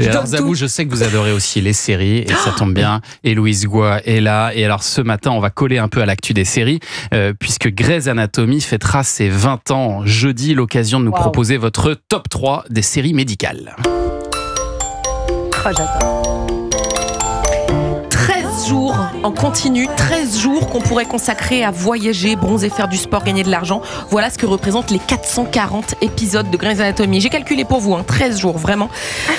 Et alors Zabou, je sais que vous adorez aussi les séries et ça tombe bien, Héloïse Goua est là. Et alors ce matin, on va coller un peu à l'actu des séries puisque Grey's Anatomy fêtera ses 20 ans jeudi, l'occasion de nous proposer votre top 3 des séries médicales. Oh, j'adore. 13 jours en continu, 13 jours qu'on pourrait consacrer à voyager, bronzer, faire du sport, gagner de l'argent. Voilà ce que représentent les 440 épisodes de Grey's Anatomy. J'ai calculé pour vous, 13 jours, vraiment.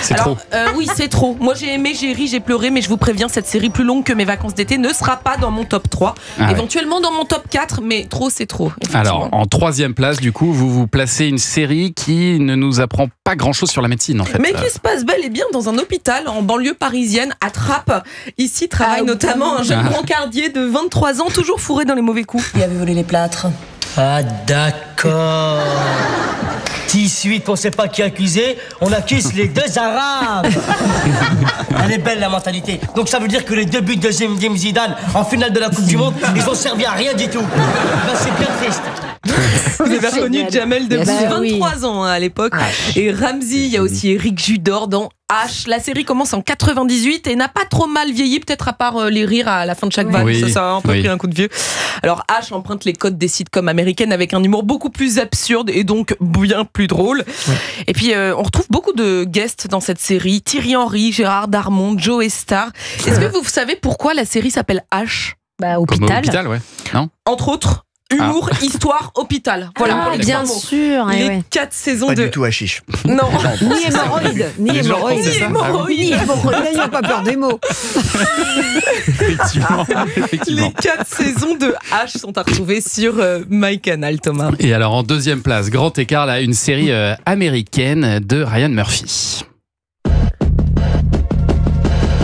C'est trop. Oui, c'est trop. Moi, j'ai aimé, j'ai ri, j'ai pleuré, mais je vous préviens, cette série plus longue que mes vacances d'été ne sera pas dans mon top 3. Éventuellement dans mon top 4, mais trop, c'est trop. Alors, en 3e place, du coup, vous placez une série qui ne nous apprend pas grand-chose sur la médecine, en fait. Mais qui se passe bel et bien dans un hôpital en banlieue parisienne, à Trappes. Ici travaille notamment un jeune brancardier de 23 ans, toujours fourré dans les mauvais coups. Il avait volé les plâtres. Ah d'accord. 18, on sait pas qui accuser, on accuse les 2 Arabes. Elle est belle la mentalité. Donc ça veut dire que les 2 buts de Zinedine Zidane en finale de la Coupe du Monde, ils ont servi à rien du tout. Ben, c'est bien triste. Vous avez reconnu Jamel de 23 ans à l'époque. Et Ramsey, il y a aussi Eric Judor dans H. La série commence en 98 et n'a pas trop mal vieilli, peut-être à part les rires à la fin de chaque vanne. Ça a un peu pris un coup de vieux. Alors H emprunte les codes des sitcoms américaines avec un humour beaucoup plus absurde et donc bien plus drôle. Et puis on retrouve beaucoup de guests dans cette série. Thierry Henry, Gérard Darmon, Joe Star. Est-ce que vous savez pourquoi la série s'appelle H ? Comme hôpital, ouais. Non ? Entre autres, humour, histoire, hôpital. Voilà, pour les bien sûr. Les 4 saisons pas de... du tout à chiche. Non. Ni hémorroïdes. Ni hémorroïdes. Il n'a pas peur des mots. Effectivement. Les 4 saisons de H sont à retrouver sur MyCanal, Thomas. Et alors, en 2e place, grand écart, là, une série américaine de Ryan Murphy.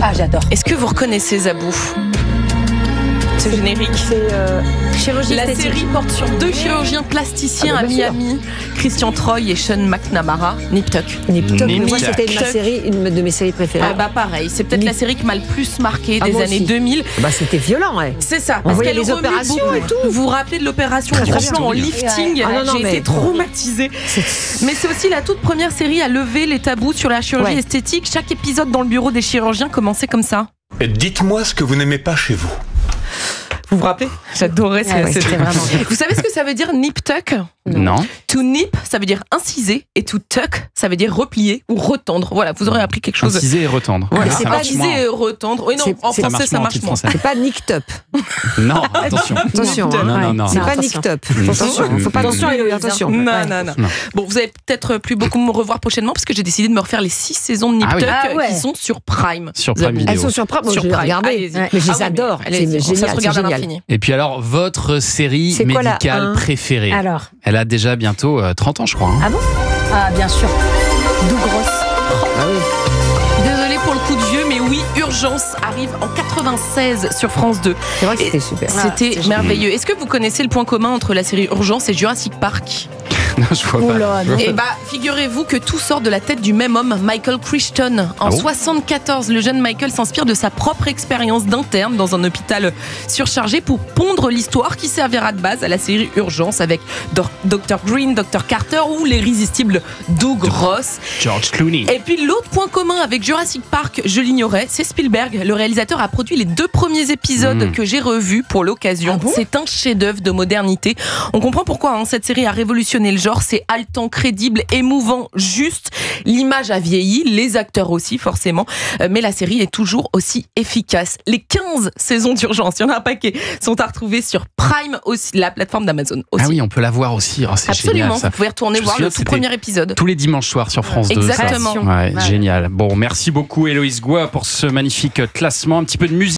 Ah, j'adore. Est-ce que vous reconnaissez Zabou ? Ce générique. C'est chirurgie La esthétique. série porte sur 2 chirurgiens plasticiens à Miami, Christian Troy et Sean McNamara. Nip Tuck. Moi, c'était une de mes séries préférées. Pareil, c'est peut-être la série qui m'a le plus marqué des années 2000. C'était violent, C'est ça, on parce voyait qu'elle les remue opérations beaucoup. et tout. Vous vous rappelez de l'opération franchement en lifting, j'ai été traumatisée. Mais c'est aussi la toute première série à lever les tabous sur la chirurgie esthétique. Chaque épisode dans le bureau des chirurgiens commençait comme ça. Dites-moi ce que vous n'aimez pas chez vous. Vous vous rappelez ? J'adorais c'était vraiment bien. Vous savez ce que ça veut dire nip tuck ? Non. To nip, ça veut dire inciser, et to tuck, ça veut dire replier ou retendre. Voilà, vous aurez appris quelque chose. Inciser et retendre. Voilà, c'est c'est pas pas inciser et retendre. Oui, non, en français, ça marche moins. C'est pas Nick Top. Non, attention. Attention. Non. C'est pas Nick Top. Attention. Faut pas attention, attention. Non. Bon, vous allez peut-être plus beaucoup me revoir prochainement parce que j'ai décidé de me refaire les 6 saisons de Nip Tuck qui sont sur Prime. Sur Prime Video. Elles sont sur Prime. Moi, je les regardais. Mais je les adore. C'est génial. Ça se regarde à l'infini. Et puis alors, votre série médicale préférée. Alors, elle a déjà bientôt 30 ans, je crois. Ah bon ? Ah, bien sûr. Douglas. Ah oui. Désolée pour le coup de vieux, mais oui, Urgence arrive en 96 sur France 2. C'est vrai que c'était super. C'était merveilleux. Est-ce que vous connaissez le point commun entre la série Urgence et Jurassic Park ? Non, je vois pas. Et figurez-vous que tout sort de la tête du même homme, Michael Crichton. En 74, le jeune Michael s'inspire de sa propre expérience d'interne dans un hôpital surchargé pour pondre l'histoire qui servira de base à la série Urgence avec Dr. Green, Dr. Carter ou l'irrésistible Doug Ross. George Clooney. Et puis l'autre point commun avec Jurassic Park, je l'ignorais, c'est Spielberg. Le réalisateur a produit les 2 premiers épisodes que j'ai revus pour l'occasion. C'est un chef-d'œuvre de modernité. On comprend pourquoi cette série a révolutionné le genre. C'est haletant, crédible, émouvant, juste. L'image a vieilli, les acteurs aussi forcément, mais la série est toujours aussi efficace. Les 15 saisons d'Urgence, il y en a un paquet, sont à retrouver sur Prime aussi, la plateforme d'Amazon aussi. Ah oui, on peut la voir aussi. Oh, c'est absolument, génial, ça. Vous pouvez retourner voir le tout premier épisode. Tous les dimanches soirs sur France 2. Exactement. Ça. Ouais, génial. Bon, merci beaucoup Héloïse Goua pour ce magnifique classement. Un petit peu de musique.